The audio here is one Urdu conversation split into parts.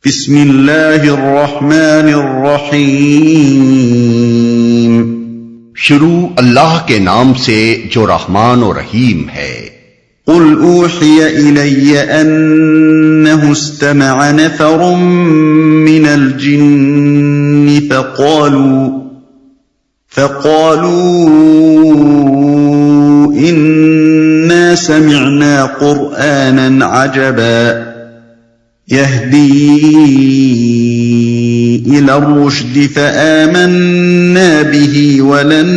بسم اللہ الرحمن الرحیم۔ شروع اللہ کے نام سے جو رحمان و رحیم ہے۔ قل اوحی الی انہ استمع نفر من الجن فقالوا انا سمعنا قرآنا عجبا يهدي إلى الرشد فآمنا به ولن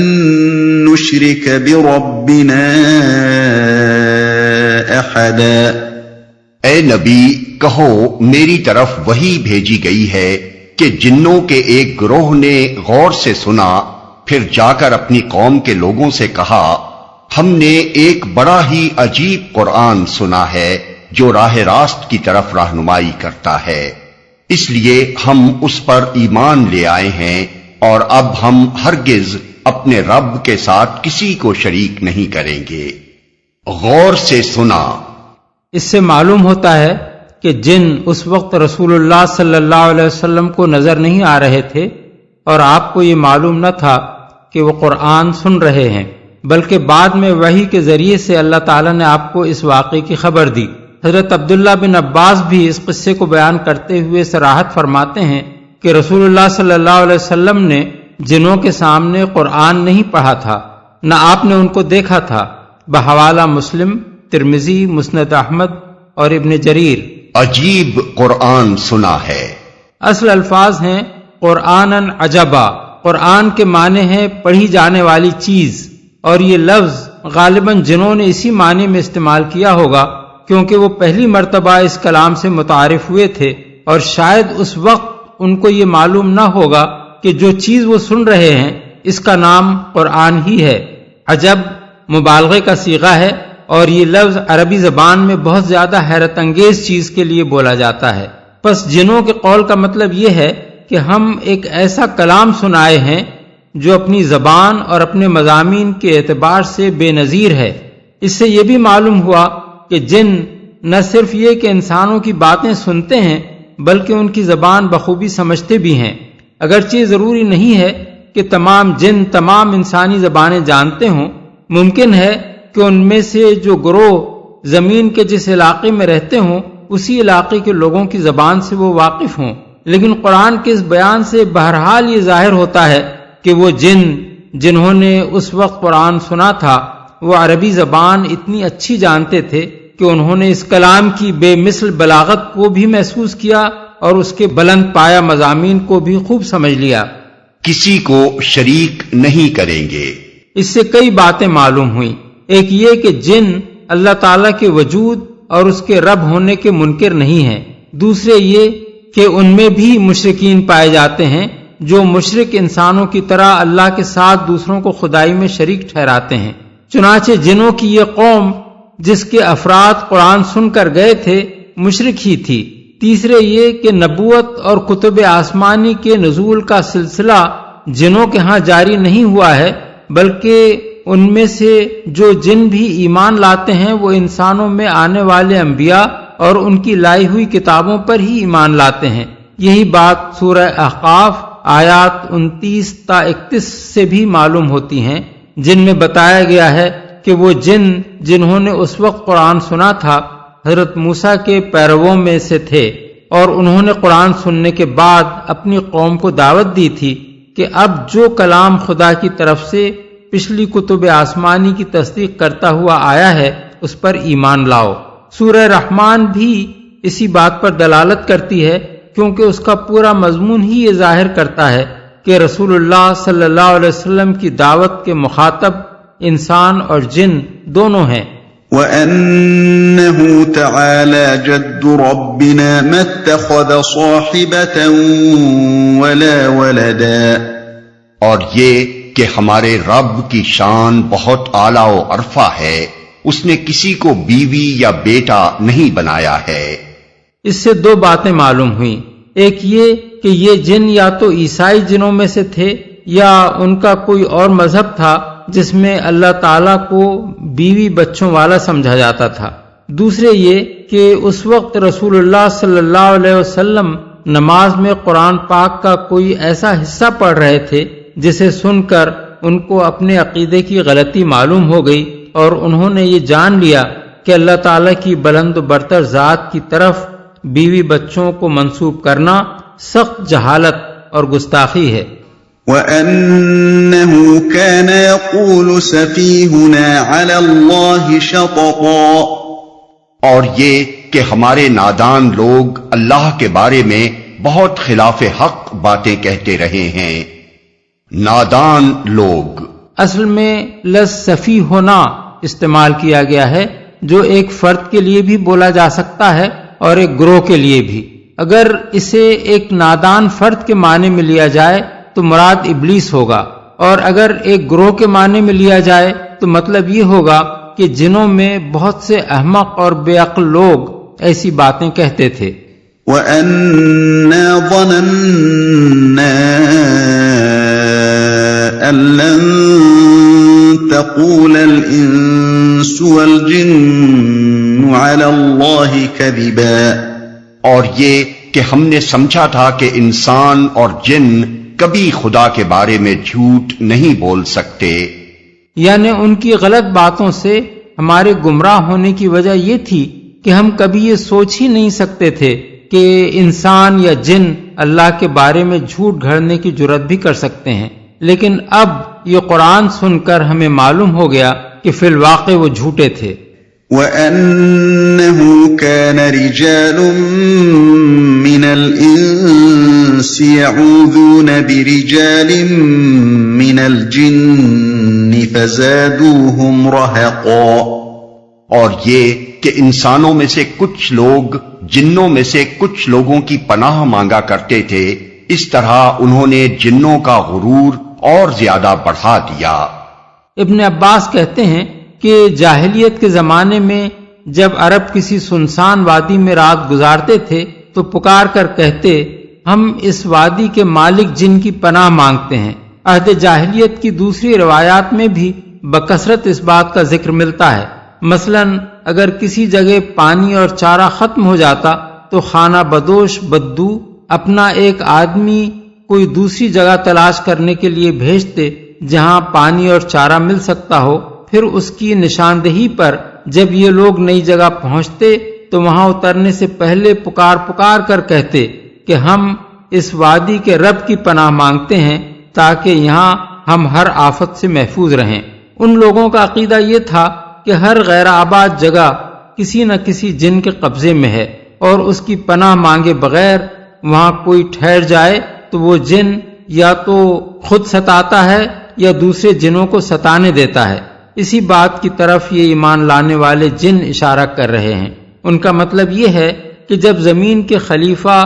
نشرك بربنا أحدا۔ اے نبی کہو میری طرف وحی بھیجی گئی ہے کہ جنوں کے ایک گروہ نے غور سے سنا، پھر جا کر اپنی قوم کے لوگوں سے کہا ہم نے ایک بڑا ہی عجیب قرآن سنا ہے جو راہ راست کی طرف رہنمائی کرتا ہے، اس لیے ہم اس پر ایمان لے آئے ہیں اور اب ہم ہرگز اپنے رب کے ساتھ کسی کو شریک نہیں کریں گے۔ غور سے سنا، اس سے معلوم ہوتا ہے کہ جن اس وقت رسول اللہ صلی اللہ علیہ وسلم کو نظر نہیں آ رہے تھے اور آپ کو یہ معلوم نہ تھا کہ وہ قرآن سن رہے ہیں، بلکہ بعد میں وحی کے ذریعے سے اللہ تعالیٰ نے آپ کو اس واقعے کی خبر دی۔ حضرت عبداللہ بن عباس بھی اس قصے کو بیان کرتے ہوئے صراحت فرماتے ہیں کہ رسول اللہ صلی اللہ علیہ وسلم نے جنوں کے سامنے قرآن نہیں پڑھا تھا، نہ آپ نے ان کو دیکھا تھا۔ بحوالہ مسلم، ترمذی، مسند احمد اور ابن جریر۔ عجیب قرآن سنا ہے، اصل الفاظ ہیں قرآناً عجبا۔ قرآن کے معنی ہے پڑھی جانے والی چیز، اور یہ لفظ غالباً جنوں نے اسی معنی میں استعمال کیا ہوگا کیونکہ وہ پہلی مرتبہ اس کلام سے متعارف ہوئے تھے، اور شاید اس وقت ان کو یہ معلوم نہ ہوگا کہ جو چیز وہ سن رہے ہیں اس کا نام قرآن ہی ہے۔ عجب مبالغے کا صیغہ ہے، اور یہ لفظ عربی زبان میں بہت زیادہ حیرت انگیز چیز کے لیے بولا جاتا ہے۔ پس جنوں کے قول کا مطلب یہ ہے کہ ہم ایک ایسا کلام سنائے ہیں جو اپنی زبان اور اپنے مضامین کے اعتبار سے بے نظیر ہے۔ اس سے یہ بھی معلوم ہوا کہ جن نہ صرف یہ کہ انسانوں کی باتیں سنتے ہیں بلکہ ان کی زبان بخوبی سمجھتے بھی ہیں۔ اگرچہ ضروری نہیں ہے کہ تمام جن تمام انسانی زبانیں جانتے ہوں، ممکن ہے کہ ان میں سے جو گروہ زمین کے جس علاقے میں رہتے ہوں اسی علاقے کے لوگوں کی زبان سے وہ واقف ہوں، لیکن قرآن کے اس بیان سے بہرحال یہ ظاہر ہوتا ہے کہ وہ جنہوں نے اس وقت قرآن سنا تھا وہ عربی زبان اتنی اچھی جانتے تھے کہ انہوں نے اس کلام کی بے مثل بلاغت کو بھی محسوس کیا اور اس کے بلند پایہ مضامین کو بھی خوب سمجھ لیا۔ کسی کو شریک نہیں کریں گے۔ اس سے کئی باتیں معلوم ہوئیں۔ ایک یہ کہ جن اللہ تعالیٰ کے وجود اور اس کے رب ہونے کے منکر نہیں ہیں۔ دوسرے یہ کہ ان میں بھی مشرکین پائے جاتے ہیں جو مشرک انسانوں کی طرح اللہ کے ساتھ دوسروں کو خدائی میں شریک ٹھہراتے ہیں۔ چنانچہ جنوں کی یہ قوم جس کے افراد قرآن سن کر گئے تھے مشرک ہی تھی۔ تیسرے یہ کہ نبوت اور کتب آسمانی کے نزول کا سلسلہ جنوں کے ہاں جاری نہیں ہوا ہے، بلکہ ان میں سے جو جن بھی ایمان لاتے ہیں وہ انسانوں میں آنے والے انبیاء اور ان کی لائی ہوئی کتابوں پر ہی ایمان لاتے ہیں۔ یہی بات سورہ احقاف آیات 29 تا 31 سے بھی معلوم ہوتی ہیں، جن میں بتایا گیا ہے کہ وہ جنہوں نے اس وقت قرآن سنا تھا حضرت موسیٰ کے پیرووں میں سے تھے، اور انہوں نے قرآن سننے کے بعد اپنی قوم کو دعوت دی تھی کہ اب جو کلام خدا کی طرف سے پچھلی کتب آسمانی کی تصدیق کرتا ہوا آیا ہے اس پر ایمان لاؤ۔ سورہ رحمان بھی اسی بات پر دلالت کرتی ہے کیونکہ اس کا پورا مضمون ہی یہ ظاہر کرتا ہے کہ رسول اللہ صلی اللہ علیہ وسلم کی دعوت کے مخاطب انسان اور جن دونوں ہیں۔ وَأَنَّهُ تَعَالَى جَدُّ رَبِّنَا مَا اتَّخَذَ صَاحِبَةً وَلَا وَلَدًا، اور یہ کہ ہمارے رب کی شان بہت اعلیٰ و عرفہ ہے، اس نے کسی کو بیوی یا بیٹا نہیں بنایا ہے۔ اس سے دو باتیں معلوم ہوئیں۔ ایک یہ کہ یہ جن یا تو عیسائی جنوں میں سے تھے یا ان کا کوئی اور مذہب تھا جس میں اللہ تعالیٰ کو بیوی بچوں والا سمجھا جاتا تھا۔ دوسرے یہ کہ اس وقت رسول اللہ صلی اللہ علیہ وسلم نماز میں قرآن پاک کا کوئی ایسا حصہ پڑھ رہے تھے جسے سن کر ان کو اپنے عقیدے کی غلطی معلوم ہو گئی اور انہوں نے یہ جان لیا کہ اللہ تعالیٰ کی بلند و برتر ذات کی طرف بیوی بچوں کو منسوب کرنا سخت جہالت اور گستاخی ہے۔ وَأَنَّهُ كَانَ يَقُولُ سَفِيهُنَا عَلَى اللَّهِ شَطَطًا، اور یہ کہ ہمارے نادان لوگ اللہ کے بارے میں بہت خلاف حق باتیں کہتے رہے ہیں۔ نادان لوگ اصل میں لفظ صفی ہونا استعمال کیا گیا ہے، جو ایک فرد کے لیے بھی بولا جا سکتا ہے اور ایک گروہ کے لیے بھی۔ اگر اسے ایک نادان فرد کے معنی میں لیا جائے تو مراد ابلیس ہوگا، اور اگر ایک گروہ کے معنی میں لیا جائے تو مطلب یہ ہوگا کہ جنوں میں بہت سے احمق اور بے عقل لوگ ایسی باتیں کہتے تھے۔ وَأَنَّا ظَنَنَّا أَن لَّن تَقُولَ الْإِنسُ وَالْجِنُّ عَلَى اللَّهِ كَذِبًا، اور یہ کہ ہم نے سمجھا تھا کہ انسان اور جن کبھی خدا کے بارے میں جھوٹ نہیں بول سکتے۔ یعنی ان کی غلط باتوں سے ہمارے گمراہ ہونے کی وجہ یہ تھی کہ ہم کبھی یہ سوچ ہی نہیں سکتے تھے کہ انسان یا جن اللہ کے بارے میں جھوٹ گھڑنے کی جرات بھی کر سکتے ہیں، لیکن اب یہ قرآن سن کر ہمیں معلوم ہو گیا کہ فی الواقع وہ جھوٹے تھے۔ وَأَنَّهُ كَانَ رِجَالٌ مِّنَ الْإِنسِ يَعُوذُونَ بِرِجَالٍ مِّنَ الْجِنِّ فَزَادُوهُمْ رَهَقًا، اور یہ کہ انسانوں میں سے کچھ لوگ جنوں میں سے کچھ لوگوں کی پناہ مانگا کرتے تھے، اس طرح انہوں نے جنوں کا غرور اور زیادہ بڑھا دیا۔ ابن عباس کہتے ہیں کہ جاہلیت کے زمانے میں جب عرب کسی سنسان وادی میں رات گزارتے تھے تو پکار کر کہتے، ہم اس وادی کے مالک جن کی پناہ مانگتے ہیں۔ عہد جاہلیت کی دوسری روایات میں بھی بکثرت اس بات کا ذکر ملتا ہے۔ مثلا اگر کسی جگہ پانی اور چارہ ختم ہو جاتا تو خانہ بدوش بدو اپنا ایک آدمی کوئی دوسری جگہ تلاش کرنے کے لیے بھیجتے جہاں پانی اور چارہ مل سکتا ہو، پھر اس کی نشاندہی پر جب یہ لوگ نئی جگہ پہنچتے تو وہاں اترنے سے پہلے پکار پکار کر کہتے کہ ہم اس وادی کے رب کی پناہ مانگتے ہیں تاکہ یہاں ہم ہر آفت سے محفوظ رہیں۔ ان لوگوں کا عقیدہ یہ تھا کہ ہر غیر آباد جگہ کسی نہ کسی جن کے قبضے میں ہے، اور اس کی پناہ مانگے بغیر وہاں کوئی ٹھہر جائے تو وہ جن یا تو خود ستاتا ہے یا دوسرے جنوں کو ستانے دیتا ہے۔ اسی بات کی طرف یہ ایمان لانے والے جن اشارہ کر رہے ہیں۔ ان کا مطلب یہ ہے کہ جب زمین کے خلیفہ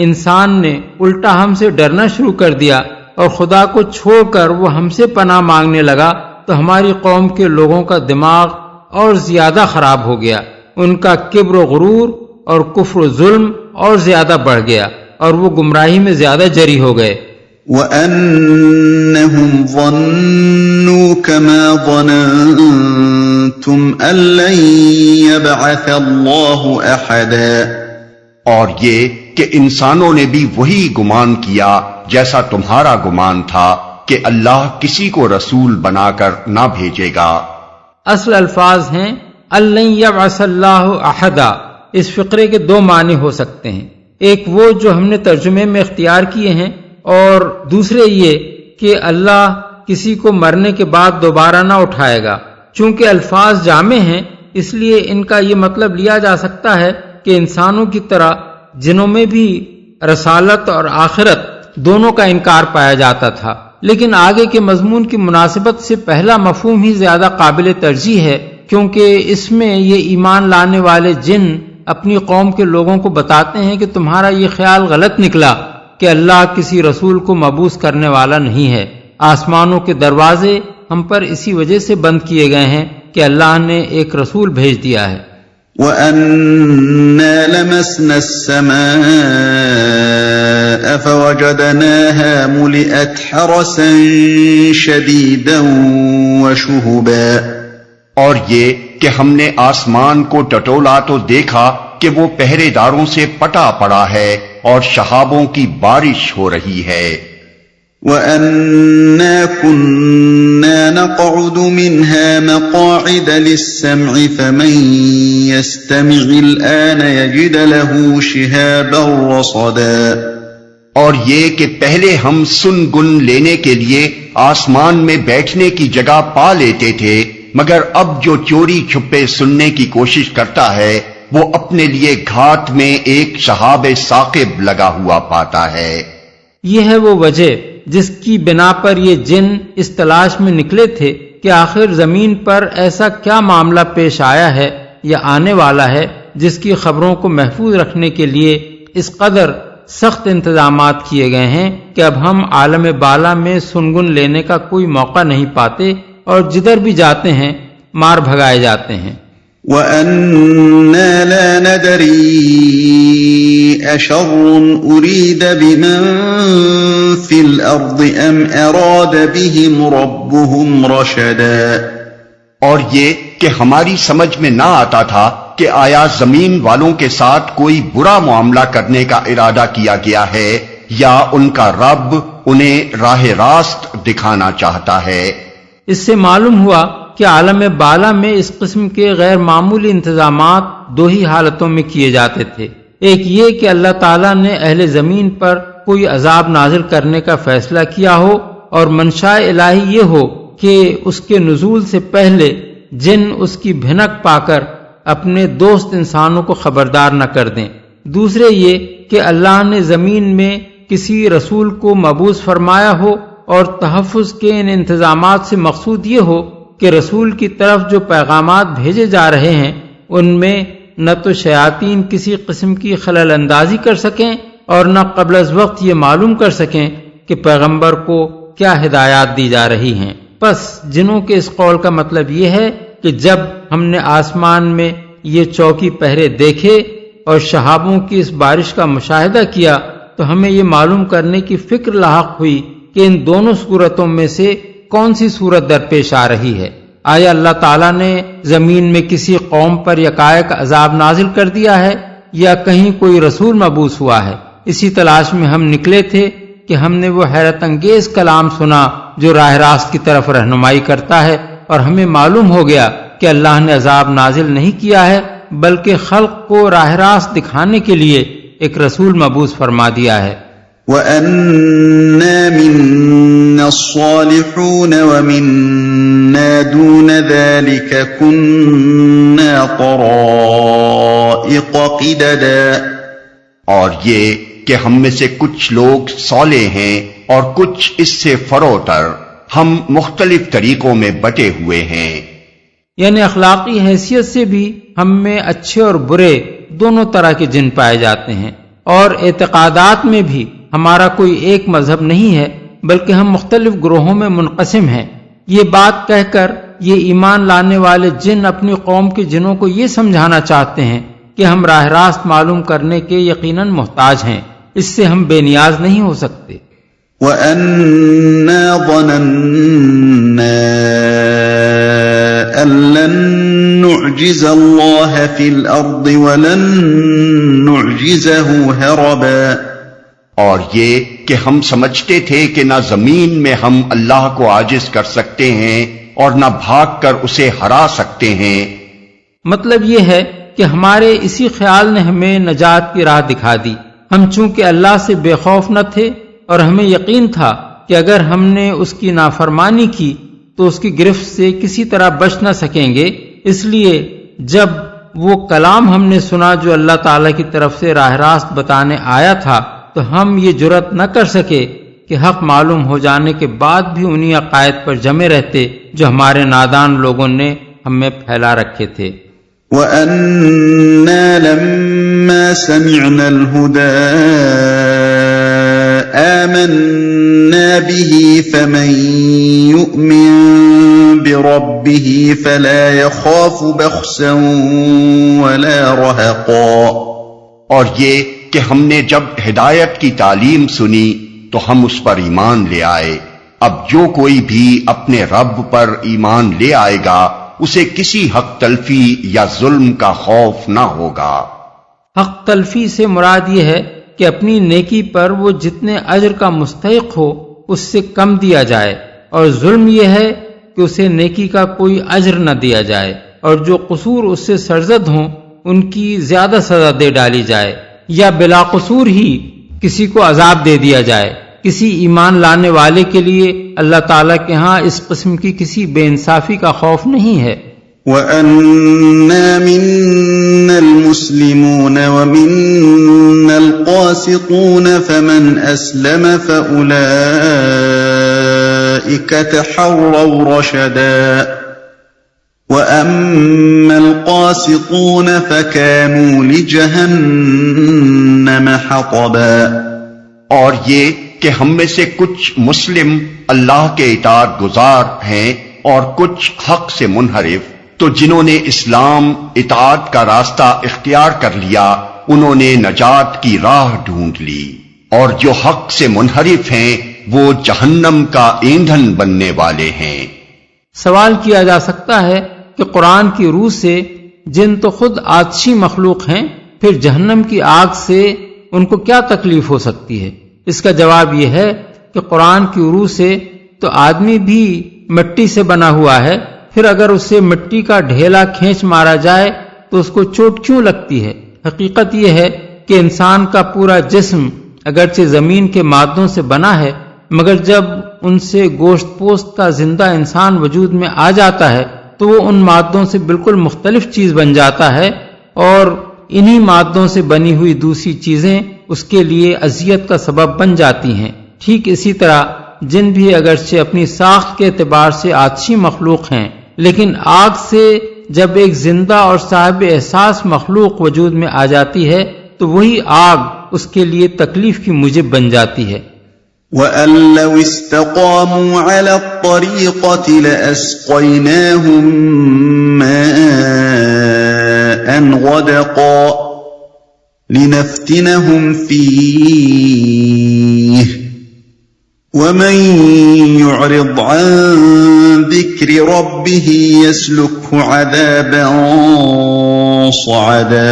انسان نے الٹا ہم سے ڈرنا شروع کر دیا اور خدا کو چھوڑ کر وہ ہم سے پناہ مانگنے لگا تو ہماری قوم کے لوگوں کا دماغ اور زیادہ خراب ہو گیا، ان کا کبر و غرور اور کفر و ظلم اور زیادہ بڑھ گیا اور وہ گمراہی میں زیادہ جری ہو گئے۔ وَأَنَّهُمْ ظَنُّوا كَمَا ظَنَنْتُمْ أَن لَّن يَبْعَثَ اللَّهُ أَحَدًا، اور یہ کہ انسانوں نے بھی وہی گمان کیا جیسا تمہارا گمان تھا کہ اللہ کسی کو رسول بنا کر نہ بھیجے گا۔ اصل الفاظ ہیں لَن يَبْعَثَ اللَّهُ أَحَدًا۔ اس فقرے کے دو معنی ہو سکتے ہیں، ایک وہ جو ہم نے ترجمے میں اختیار کیے ہیں، اور دوسرے یہ کہ اللہ کسی کو مرنے کے بعد دوبارہ نہ اٹھائے گا۔ چونکہ الفاظ جامع ہیں اس لیے ان کا یہ مطلب لیا جا سکتا ہے کہ انسانوں کی طرح جنوں میں بھی رسالت اور آخرت دونوں کا انکار پایا جاتا تھا، لیکن آگے کے مضمون کی مناسبت سے پہلا مفہوم ہی زیادہ قابل ترجیح ہے، کیونکہ اس میں یہ ایمان لانے والے جن اپنی قوم کے لوگوں کو بتاتے ہیں کہ تمہارا یہ خیال غلط نکلا کہ اللہ کسی رسول کو مبعوث کرنے والا نہیں ہے۔ آسمانوں کے دروازے ہم پر اسی وجہ سے بند کیے گئے ہیں کہ اللہ نے ایک رسول بھیج دیا ہے۔ وَأَنَّا لَمَسْنَا السَّمَاءَ فَوَجَدْنَاهَا مُلِئَتْ حَرَسًا شَدِيدًا وَشُهُبًا، اور یہ کہ ہم نے آسمان کو ٹٹولا تو دیکھا کہ وہ پہرے داروں سے پٹا پڑا ہے اور شہابوں کی بارش ہو رہی ہے۔ وَأَنَّا كُنَّا نَقْعُدُ مِنْهَا مَقَاعِدَ لِلسَّمْعِ فَمَنْ يَسْتَمِعِ الْآنَ يَجِدْ لَهُ شِهَابًا رَصَدًا۔ اور یہ کہ پہلے ہم سن گن لینے کے لیے آسمان میں بیٹھنے کی جگہ پا لیتے تھے، مگر اب جو چوری چھپے سننے کی کوشش کرتا ہے وہ اپنے لیے گھات میں ایک شہاب ثاقب لگا ہوا پاتا ہے۔ یہ ہے وہ وجہ جس کی بنا پر یہ جن اس تلاش میں نکلے تھے کہ آخر زمین پر ایسا کیا معاملہ پیش آیا ہے یا آنے والا ہے جس کی خبروں کو محفوظ رکھنے کے لیے اس قدر سخت انتظامات کیے گئے ہیں کہ اب ہم عالم بالا میں سنگن لینے کا کوئی موقع نہیں پاتے اور جدھر بھی جاتے ہیں مار بھگائے جاتے ہیں۔ وَأَنَّا لَا نَدْرِي أَشَرٌ أُرِيدَ بِمَن فِي الْأَرْضِ أَمْ أَرَادَ بِهِمْ رَبُّهُمْ رَشَدًا۔ اور یہ کہ ہماری سمجھ میں نہ آتا تھا کہ آیا زمین والوں کے ساتھ کوئی برا معاملہ کرنے کا ارادہ کیا گیا ہے یا ان کا رب انہیں راہ راست دکھانا چاہتا ہے۔ اس سے معلوم ہوا کہ عالم بالا میں اس قسم کے غیر معمولی انتظامات دو ہی حالتوں میں کیے جاتے تھے، ایک یہ کہ اللہ تعالیٰ نے اہل زمین پر کوئی عذاب نازل کرنے کا فیصلہ کیا ہو اور منشاء الہی یہ ہو کہ اس کے نزول سے پہلے جن اس کی بھنک پا کر اپنے دوست انسانوں کو خبردار نہ کر دیں، دوسرے یہ کہ اللہ نے زمین میں کسی رسول کو مبعوث فرمایا ہو اور تحفظ کے ان انتظامات سے مقصود یہ ہو کہ رسول کی طرف جو پیغامات بھیجے جا رہے ہیں ان میں نہ تو شیاطین کسی قسم کی خلل اندازی کر سکیں اور نہ قبل از وقت یہ معلوم کر سکیں کہ پیغمبر کو کیا ہدایات دی جا رہی ہیں۔ پس جنوں کے اس قول کا مطلب یہ ہے کہ جب ہم نے آسمان میں یہ چوکی پہرے دیکھے اور شہابوں کی اس بارش کا مشاہدہ کیا تو ہمیں یہ معلوم کرنے کی فکر لاحق ہوئی کہ ان دونوں صورتوں میں سے کون سی صورت درپیش آ رہی ہے۔ آیا اللہ تعالیٰ نے زمین میں کسی قوم پر یکایک عذاب نازل کر دیا ہے یا کہیں کوئی رسول مبعوث ہوا ہے؟ اسی تلاش میں ہم نکلے تھے کہ ہم نے وہ حیرت انگیز کلام سنا جو راہ راست کی طرف رہنمائی کرتا ہے، اور ہمیں معلوم ہو گیا کہ اللہ نے عذاب نازل نہیں کیا ہے بلکہ خلق کو راہ راست دکھانے کے لیے ایک رسول مبعوث فرما دیا ہے۔ وَأَنَّا مِنَّا الصَّالِحُونَ وَمِنَّا دُونَ ذَلِكَ كُنَّا طَرَائِقَ قِدَدًا۔ اور یہ کہ ہم میں سے کچھ لوگ صالح ہیں اور کچھ اس سے فروتر، ہم مختلف طریقوں میں بٹے ہوئے ہیں۔ یعنی اخلاقی حیثیت سے بھی ہم میں اچھے اور برے دونوں طرح کے جن پائے جاتے ہیں، اور اعتقادات میں بھی ہمارا کوئی ایک مذہب نہیں ہے بلکہ ہم مختلف گروہوں میں منقسم ہیں۔ یہ بات کہہ کر یہ ایمان لانے والے جن اپنی قوم کے جنوں کو یہ سمجھانا چاہتے ہیں کہ ہم راہ راست معلوم کرنے کے یقیناً محتاج ہیں، اس سے ہم بے نیاز نہیں ہو سکتے۔ وَأَنَّا ظَنَنَّا أَن لَّن نُّعْجِزَ اللَّهَ فِي الْأَرْضِ وَلَن نُّعْجِزَهُ هَرَبًا۔ اور یہ کہ ہم سمجھتے تھے کہ نہ زمین میں ہم اللہ کو عاجز کر سکتے ہیں اور نہ بھاگ کر اسے ہرا سکتے ہیں۔ مطلب یہ ہے کہ ہمارے اسی خیال نے ہمیں نجات کی راہ دکھا دی۔ ہم چونکہ اللہ سے بے خوف نہ تھے اور ہمیں یقین تھا کہ اگر ہم نے اس کی نافرمانی کی تو اس کی گرفت سے کسی طرح بچ نہ سکیں گے، اس لیے جب وہ کلام ہم نے سنا جو اللہ تعالیٰ کی طرف سے راہ راست بتانے آیا تھا تو ہم یہ جرأت نہ کر سکے کہ حق معلوم ہو جانے کے بعد بھی انہی عقائد پر جمے رہتے جو ہمارے نادان لوگوں نے ہم میں پھیلا رکھے تھے۔ وَأَنَّا لَمَّا سَمِعْنَا الْهُدَىٰ آمَنَّا بِهِ فَمَن يُؤْمِن بِرَبِّهِ فَلَا يَخَافُ بَخْسًا وَلَا رَهَقًا۔ اور یہ کہ ہم نے جب ہدایت کی تعلیم سنی تو ہم اس پر ایمان لے آئے۔ اب جو کوئی بھی اپنے رب پر ایمان لے آئے گا اسے کسی حق تلفی یا ظلم کا خوف نہ ہوگا۔ حق تلفی سے مراد یہ ہے کہ اپنی نیکی پر وہ جتنے اجر کا مستحق ہو اس سے کم دیا جائے، اور ظلم یہ ہے کہ اسے نیکی کا کوئی اجر نہ دیا جائے، اور جو قصور اس سے سرزد ہوں ان کی زیادہ سزا دے ڈالی جائے، یا بلا قصور ہی کسی کو عذاب دے دیا جائے۔ کسی ایمان لانے والے کے لیے اللہ تعالیٰ کے ہاں اس قسم کی کسی بے انصافی کا خوف نہیں ہے۔ وَأَنَّا مِنَّا الْمُسْلِمُونَ وَمِنَّا الْقَاسِطُونَ فَمَنْ أَسْلَمَ فَأُولَئِكَ تَحَرَّوْا رَشَدًا وَأَمَّا الْقَاسِطُونَ فَكَانُوا لِجَهَنَّمَ حَطَبًا۔ اور یہ کہ ہم میں سے کچھ مسلم اللہ کے اطاعت گزار ہیں اور کچھ حق سے منحرف، تو جنہوں نے اسلام اطاعت کا راستہ اختیار کر لیا انہوں نے نجات کی راہ ڈھونڈ لی، اور جو حق سے منحرف ہیں وہ جہنم کا ایندھن بننے والے ہیں۔ سوال کیا جا سکتا ہے کہ قرآن کی روح سے جن تو خود آتشی مخلوق ہیں، پھر جہنم کی آگ سے ان کو کیا تکلیف ہو سکتی ہے؟ اس کا جواب یہ ہے کہ قرآن کی روح سے تو آدمی بھی مٹی سے بنا ہوا ہے، پھر اگر اسے مٹی کا ڈھیلا کھینچ مارا جائے تو اس کو چوٹ کیوں لگتی ہے؟ حقیقت یہ ہے کہ انسان کا پورا جسم اگرچہ زمین کے مادوں سے بنا ہے، مگر جب ان سے گوشت پوست کا زندہ انسان وجود میں آ جاتا ہے تو وہ ان مادوں سے بالکل مختلف چیز بن جاتا ہے، اور انہی مادوں سے بنی ہوئی دوسری چیزیں اس کے لیے اذیت کا سبب بن جاتی ہیں۔ ٹھیک اسی طرح جن بھی اگرچہ اپنی ساخت کے اعتبار سے آتشی مخلوق ہیں، لیکن آگ سے جب ایک زندہ اور صاحب احساس مخلوق وجود میں آ جاتی ہے تو وہی آگ اس کے لیے تکلیف کی موجب بن جاتی ہے۔ وَأَن لَّوْ اسْتَقَامُوا عَلَى الطَّرِيقَةِ لَأَسْقَيْنَاهُم مَّاءً غَدَقًا لِّنَفْتِنَهُمْ فِيهِ وَمَن يُعْرِضْ عَن ذِكْرِ رَبِّهِ يَسْلُكْهُ عَذَابًا صَعَدًا۔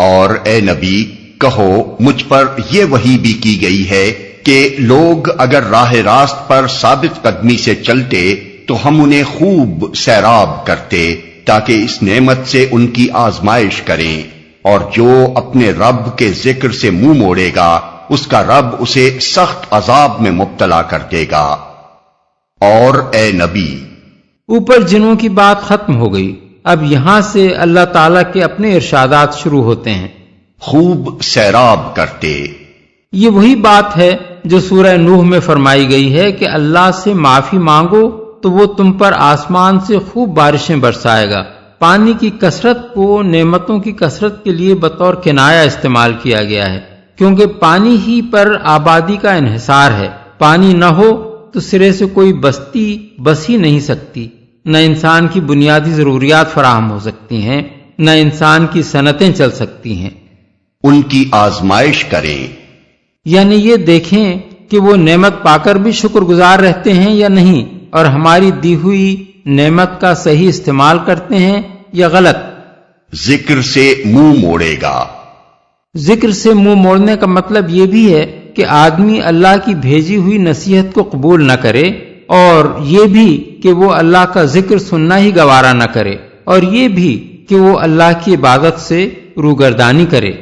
اور اے نبی کہو مجھ پر یہ وحی بھی کی گئی ہے کہ لوگ اگر راہ راست پر ثابت قدمی سے چلتے تو ہم انہیں خوب سیراب کرتے تاکہ اس نعمت سے ان کی آزمائش کریں، اور جو اپنے رب کے ذکر سے منہ موڑے گا اس کا رب اسے سخت عذاب میں مبتلا کر دے گا۔ اور اے نبی، اوپر جنوں کی بات ختم ہو گئی، اب یہاں سے اللہ تعالیٰ کے اپنے ارشادات شروع ہوتے ہیں۔ خوب سیراب کرتے، یہ وہی بات ہے جو سورہ نوح میں فرمائی گئی ہے کہ اللہ سے معافی مانگو تو وہ تم پر آسمان سے خوب بارشیں برسائے گا۔ پانی کی کثرت کو نعمتوں کی کثرت کے لیے بطور کنایہ استعمال کیا گیا ہے، کیونکہ پانی ہی پر آبادی کا انحصار ہے۔ پانی نہ ہو تو سرے سے کوئی بستی بس ہی نہیں سکتی، نہ انسان کی بنیادی ضروریات فراہم ہو سکتی ہیں، نہ انسان کی صنعتیں چل سکتی ہیں۔ ان کی آزمائش کریں، یعنی یہ دیکھیں کہ وہ نعمت پا کر بھی شکر گزار رہتے ہیں یا نہیں، اور ہماری دی ہوئی نعمت کا صحیح استعمال کرتے ہیں یا غلط۔ ذکر سے منہ موڑے گا، ذکر سے منہ موڑنے کا مطلب یہ بھی ہے کہ آدمی اللہ کی بھیجی ہوئی نصیحت کو قبول نہ کرے، اور یہ بھی کہ وہ اللہ کا ذکر سننا ہی گوارا نہ کرے، اور یہ بھی کہ وہ اللہ کی عبادت سے روگردانی کرے۔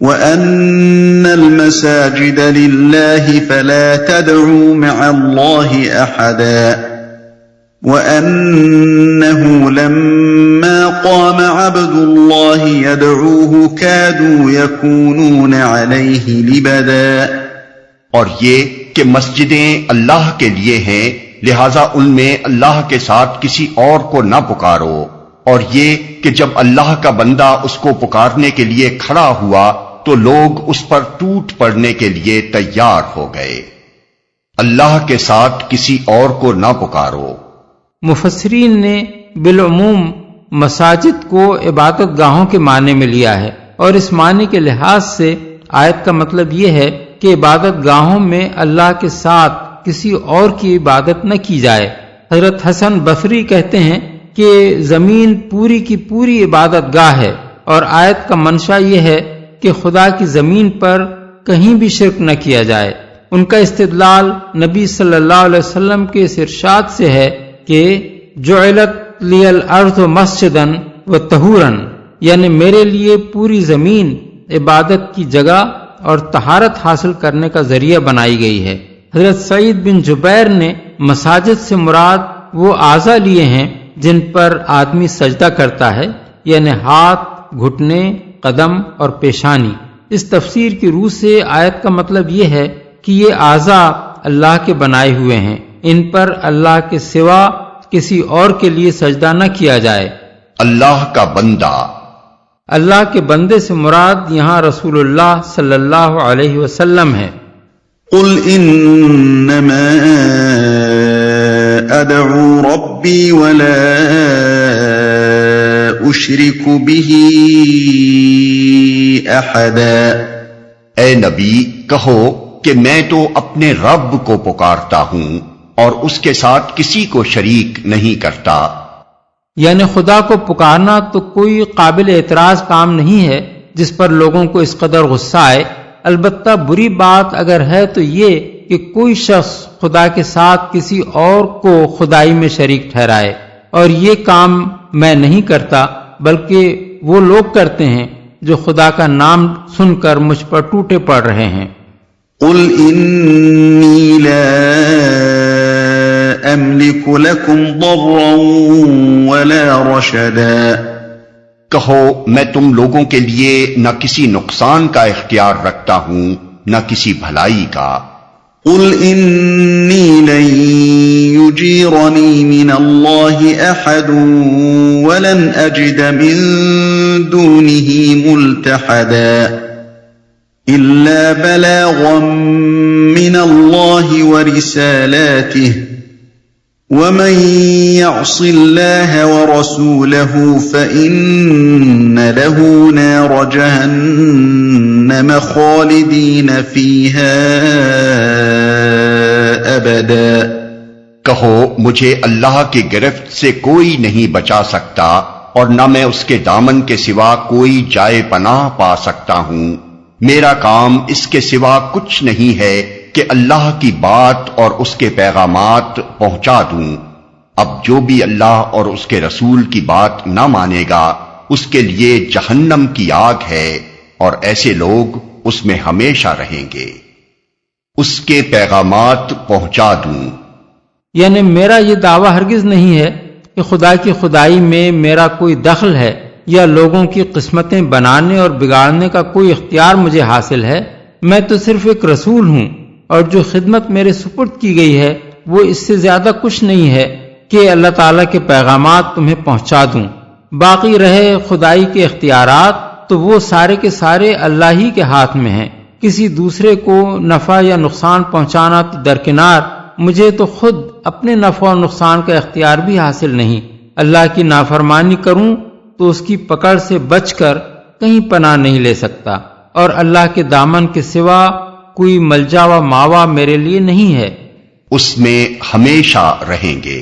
وَأَنَّ الْمَسَاجِدَ لِلَّهِ فَلَا تَدْعُوا مَعَ اللَّهِ أَحَدًا وَأَنَّهُ لَمَّا قَامَ عَبْدُ اللَّهِ يَدْعُوهُ كَادُوا يَكُونُونَ عَلَيْهِ لِبَدًا۔ اور یہ کہ مسجدیں اللہ کے لیے ہیں، لہذا ان میں اللہ کے ساتھ کسی اور کو نہ پکارو، اور یہ کہ جب اللہ کا بندہ اس کو پکارنے کے لیے کھڑا ہوا تو لوگ اس پر ٹوٹ پڑنے کے لیے تیار ہو گئے۔ اللہ کے ساتھ کسی اور کو نہ پکارو۔ مفسرین نے بالعموم مساجد کو عبادت گاہوں کے معنی میں لیا ہے، اور اس معنی کے لحاظ سے آیت کا مطلب یہ ہے کہ عبادت گاہوں میں اللہ کے ساتھ کسی اور کی عبادت نہ کی جائے۔ حضرت حسن بصری کہتے ہیں کہ زمین پوری کی پوری عبادت گاہ ہے، اور آیت کا منشا یہ ہے کہ خدا کی زمین پر کہیں بھی شرک نہ کیا جائے۔ ان کا استدلال نبی صلی اللہ علیہ وسلم کے اس ارشاد سے ہے کہ جعلت لی الارض مسجدا و طہورا، یعنی میرے لیے پوری زمین عبادت کی جگہ اور طہارت حاصل کرنے کا ذریعہ بنائی گئی ہے۔ حضرت سعید بن جبیر نے مساجد سے مراد وہ اعضاء لیے ہیں جن پر آدمی سجدہ کرتا ہے، یعنی ہاتھ، گھٹنے، قدم اور پیشانی۔ اس تفسیر کی روح سے آیت کا مطلب یہ ہے کہ یہ اعضاء اللہ کے بنائے ہوئے ہیں، ان پر اللہ کے سوا کسی اور کے لیے سجدہ نہ کیا جائے۔ اللہ کا بندہ، اللہ کے بندے سے مراد یہاں رسول اللہ صلی اللہ علیہ وسلم ہے۔ قل انما ادعو ربی ولا اشرک به احدا، اے نبی کہو کہ میں تو اپنے رب کو پکارتا ہوں اور اس کے ساتھ کسی کو شریک نہیں کرتا۔ یعنی خدا کو پکارنا تو کوئی قابل اعتراض کام نہیں ہے جس پر لوگوں کو اس قدر غصہ آئے۔ البتہ بری بات اگر ہے تو یہ کہ کوئی شخص خدا کے ساتھ کسی اور کو خدائی میں شریک ٹھہرائے، اور یہ کام میں نہیں کرتا بلکہ وہ لوگ کرتے ہیں جو خدا کا نام سن کر مجھ پر ٹوٹے پڑ رہے ہیں۔ قل انی لا املک لکم ضرا ولا رشدا، کہو میں تم لوگوں کے لیے نہ کسی نقصان کا اختیار رکھتا ہوں نہ کسی بھلائی کا۔ قل انی لن یجیرنی من اللہ احد ولن اجد من دونہ ملتحدا الا بلاغا من اللہ ورسالاتہ ومن يعص الله ورسوله فإن له نار جهنم خالدين فيها أبدا، کہو مجھے اللہ کی گرفت سے کوئی نہیں بچا سکتا اور نہ میں اس کے دامن کے سوا کوئی جائے پناہ پا سکتا ہوں۔ میرا کام اس کے سوا کچھ نہیں ہے کہ اللہ کی بات اور اس کے پیغامات پہنچا دوں۔ اب جو بھی اللہ اور اس کے رسول کی بات نہ مانے گا اس کے لیے جہنم کی آگ ہے، اور ایسے لوگ اس میں ہمیشہ رہیں گے۔ اس کے پیغامات پہنچا دوں، یعنی میرا یہ دعویٰ ہرگز نہیں ہے کہ خدا کی خدائی میں میرا کوئی دخل ہے یا لوگوں کی قسمتیں بنانے اور بگاڑنے کا کوئی اختیار مجھے حاصل ہے۔ میں تو صرف ایک رسول ہوں، اور جو خدمت میرے سپرد کی گئی ہے وہ اس سے زیادہ کچھ نہیں ہے کہ اللہ تعالیٰ کے پیغامات تمہیں پہنچا دوں۔ باقی رہے خدائی کے اختیارات تو وہ سارے کے سارے اللہ ہی کے ہاتھ میں ہیں۔ کسی دوسرے کو نفع یا نقصان پہنچانا تو درکنار، مجھے تو خود اپنے نفع اور نقصان کا اختیار بھی حاصل نہیں۔ اللہ کی نافرمانی کروں تو اس کی پکڑ سے بچ کر کہیں پناہ نہیں لے سکتا، اور اللہ کے دامن کے سوا کوئی ملجا و ماوا میرے لیے نہیں ہے۔ اس میں ہمیشہ رہیں گے۔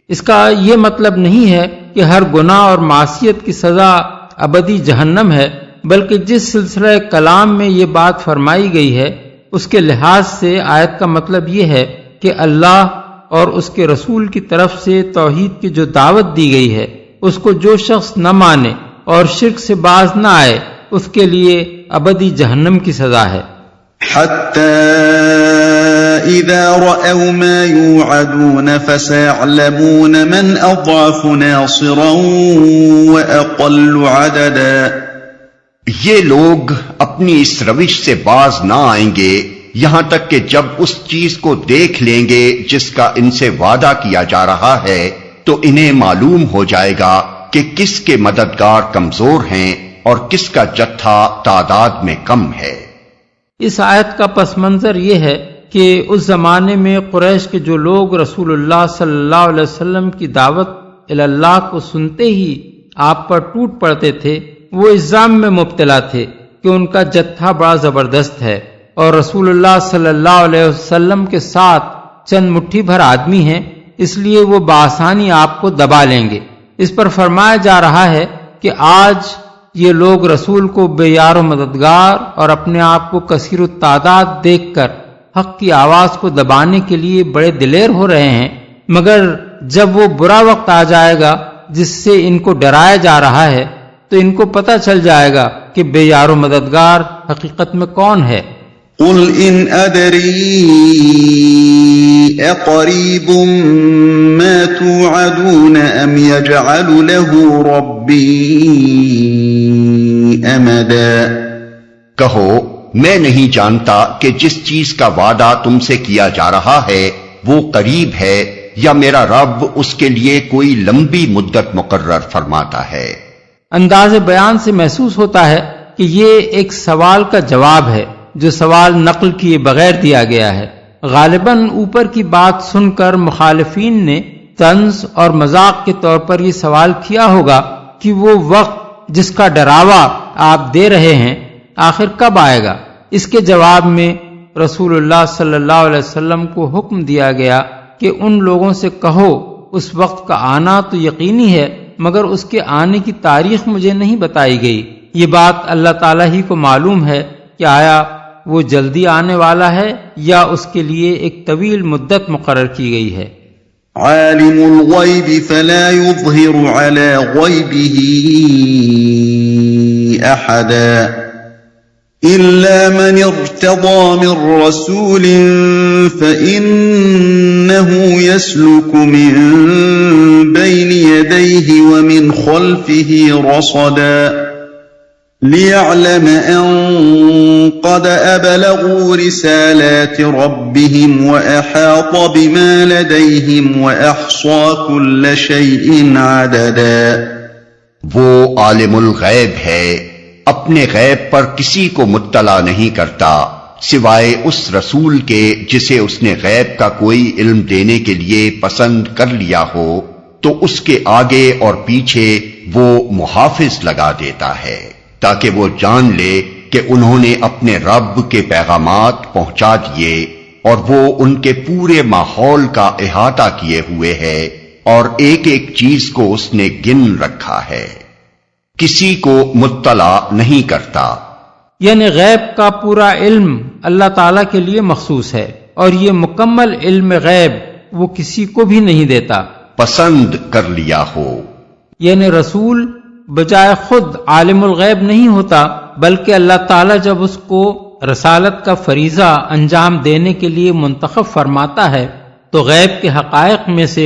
اس کا یہ مطلب نہیں ہے کہ ہر گناہ اور معصیت کی سزا ابدی جہنم ہے، بلکہ جس سلسلہ کلام میں یہ بات فرمائی گئی ہے اس کے لحاظ سے آیت کا مطلب یہ ہے کہ اللہ اور اس کے رسول کی طرف سے توحید کی جو دعوت دی گئی ہے اس کو جو شخص نہ مانے اور شرک سے باز نہ آئے اس کے لیے ابدی جہنم کی سزا ہے۔ حتى إذا رأوا ما يوعدون فسيعلمون من أضعف ناصرا وأقل عددا، یہ لوگ اپنی اس روش سے باز نہ آئیں گے یہاں تک کہ جب اس چیز کو دیکھ لیں گے جس کا ان سے وعدہ کیا جا رہا ہے تو انہیں معلوم ہو جائے گا کہ کس کے مددگار کمزور ہیں اور کس کا جتھا تعداد میں کم ہے۔ اس آیت کا پس منظر یہ ہے کہ اس زمانے میں قریش کے جو لوگ رسول اللہ صلی اللہ علیہ وسلم کی دعوت اللہ کو سنتے ہی آپ پر ٹوٹ پڑتے تھے، وہ اس ظن میں مبتلا تھے کہ ان کا جتھا بڑا زبردست ہے اور رسول اللہ صلی اللہ علیہ وسلم کے ساتھ چند مٹھی بھر آدمی ہیں، اس لیے وہ بآسانی آپ کو دبا لیں گے۔ اس پر فرمایا جا رہا ہے کہ آج یہ لوگ رسول کو بے یار و مددگار اور اپنے آپ کو کثیر التعداد دیکھ کر حق کی آواز کو دبانے کے لیے بڑے دلیر ہو رہے ہیں، مگر جب وہ برا وقت آ جائے گا جس سے ان کو ڈرایا جا رہا ہے تو ان کو پتہ چل جائے گا کہ بے یار و مددگار حقیقت میں کون ہے۔ قل إن أدري أقريب ما توعدون أم يجعل له ربي أمدا۔ کہو میں نہیں جانتا کہ جس چیز کا وعدہ تم سے کیا جا رہا ہے وہ قریب ہے یا میرا رب اس کے لیے کوئی لمبی مدت مقرر فرماتا ہے۔ انداز بیان سے محسوس ہوتا ہے کہ یہ ایک سوال کا جواب ہے جو سوال نقل کیے بغیر دیا گیا ہے۔ غالباً اوپر کی بات سن کر مخالفین نے طنز اور مذاق کے طور پر یہ سوال کیا ہوگا کہ وہ وقت جس کا ڈراوا آپ دے رہے ہیں آخر کب آئے گا۔ اس کے جواب میں رسول اللہ صلی اللہ علیہ وسلم کو حکم دیا گیا کہ ان لوگوں سے کہو اس وقت کا آنا تو یقینی ہے مگر اس کے آنے کی تاریخ مجھے نہیں بتائی گئی۔ یہ بات اللہ تعالیٰ ہی کو معلوم ہے کہ آیا وہ جلدی آنے والا ہے یا اس کے لیے ایک طویل مدت مقرر کی گئی ہے۔ عالم الغیب فلا يظہر علی غیبہ احدا إلا من ارتضى من رسول فإنه يسلك من بين يديه ومن خلفه رصدا ليعلم أن قد أبلغوا رسالات ربهم وأحاط بما لديهم وأحصى كل شيء عددا۔ وہ عالم الغیب ہے، اپنے غیب پر کسی کو مطلع نہیں کرتا سوائے اس رسول کے جسے اس نے غیب کا کوئی علم دینے کے لیے پسند کر لیا ہو تو اس کے آگے اور پیچھے وہ محافظ لگا دیتا ہے تاکہ وہ جان لے کہ انہوں نے اپنے رب کے پیغامات پہنچا دیے اور وہ ان کے پورے ماحول کا احاطہ کیے ہوئے ہے اور ایک ایک چیز کو اس نے گن رکھا ہے، کسی کو مطلع نہیں کرتا۔ یعنی غیب کا پورا علم اللہ تعالیٰ کے لیے مخصوص ہے اور یہ مکمل علم غیب وہ کسی کو بھی نہیں دیتا پسند کر لیا ہو۔ یعنی رسول بجائے خود عالم الغیب نہیں ہوتا بلکہ اللہ تعالیٰ جب اس کو رسالت کا فریضہ انجام دینے کے لیے منتخب فرماتا ہے تو غیب کے حقائق میں سے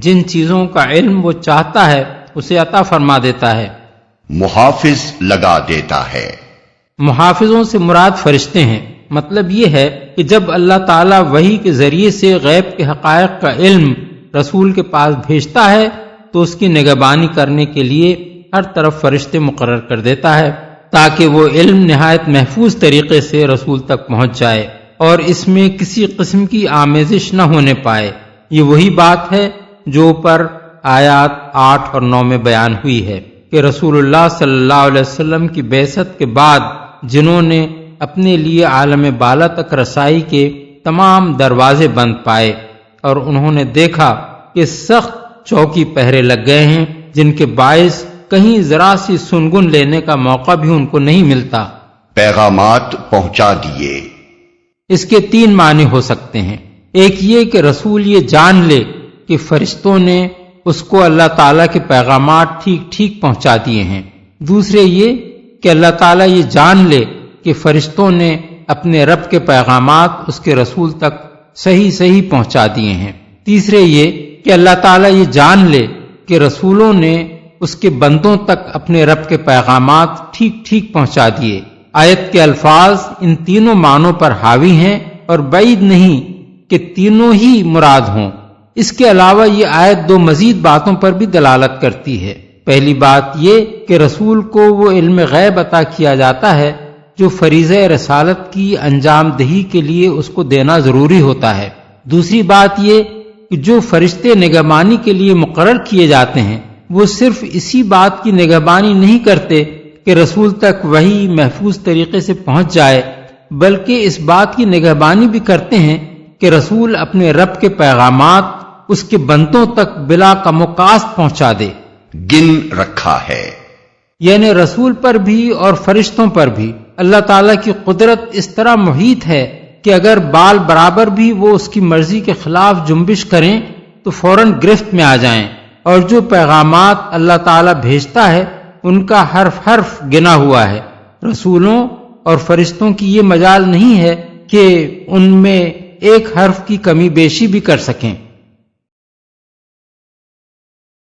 جن چیزوں کا علم وہ چاہتا ہے اسے عطا فرما دیتا ہے، محافظ لگا دیتا ہے۔ محافظوں سے مراد فرشتے ہیں۔ مطلب یہ ہے کہ جب اللہ تعالیٰ وحی کے ذریعے سے غیب کے حقائق کا علم رسول کے پاس بھیجتا ہے تو اس کی نگہبانی کرنے کے لیے ہر طرف فرشتے مقرر کر دیتا ہے تاکہ وہ علم نہایت محفوظ طریقے سے رسول تک پہنچ جائے اور اس میں کسی قسم کی آمیزش نہ ہونے پائے۔ یہ وہی بات ہے جو پر آیات 8 اور 9 میں بیان ہوئی ہے کہ رسول اللہ صلی اللہ علیہ وسلم کی بعثت کے بعد جنہوں نے اپنے لیے عالم بالا تک رسائی کے تمام دروازے بند پائے اور انہوں نے دیکھا کہ سخت چوکی پہرے لگ گئے ہیں جن کے باعث کہیں ذرا سی سنگن لینے کا موقع بھی ان کو نہیں ملتا، پیغامات پہنچا دیے۔ اس کے 3 معنی ہو سکتے ہیں۔ ایک یہ کہ رسول یہ جان لے کہ فرشتوں نے اس کو اللہ تعالیٰ کے پیغامات ٹھیک ٹھیک پہنچا دیے ہیں۔ دوسرے یہ کہ اللہ تعالیٰ یہ جان لے کہ فرشتوں نے اپنے رب کے پیغامات اس کے رسول تک صحیح صحیح پہنچا دیے ہیں۔ تیسرے یہ کہ اللہ تعالیٰ یہ جان لے کہ رسولوں نے اس کے بندوں تک اپنے رب کے پیغامات ٹھیک ٹھیک پہنچا دیے۔ آیت کے الفاظ ان تینوں معنوں پر حاوی ہیں اور بعید نہیں کہ تینوں ہی مراد ہوں۔ اس کے علاوہ یہ آیت 2 مزید باتوں پر بھی دلالت کرتی ہے۔ پہلی بات یہ کہ رسول کو وہ علم غیب عطا کیا جاتا ہے جو فریضہ رسالت کی انجام دہی کے لیے اس کو دینا ضروری ہوتا ہے۔ دوسری بات یہ کہ جو فرشتے نگہبانی کے لیے مقرر کیے جاتے ہیں وہ صرف اسی بات کی نگہبانی نہیں کرتے کہ رسول تک وحی محفوظ طریقے سے پہنچ جائے بلکہ اس بات کی نگہبانی بھی کرتے ہیں کہ رسول اپنے رب کے پیغامات اس کے بندوں تک بلا کم و کاست پہنچا دے۔ گن رکھا ہے۔ یعنی رسول پر بھی اور فرشتوں پر بھی اللہ تعالیٰ کی قدرت اس طرح محیط ہے کہ اگر بال برابر بھی وہ اس کی مرضی کے خلاف جنبش کریں تو فوراً گرفت میں آ جائیں، اور جو پیغامات اللہ تعالیٰ بھیجتا ہے ان کا حرف حرف گنا ہوا ہے۔ رسولوں اور فرشتوں کی یہ مجال نہیں ہے کہ ان میں ایک حرف کی کمی بیشی بھی کر سکیں۔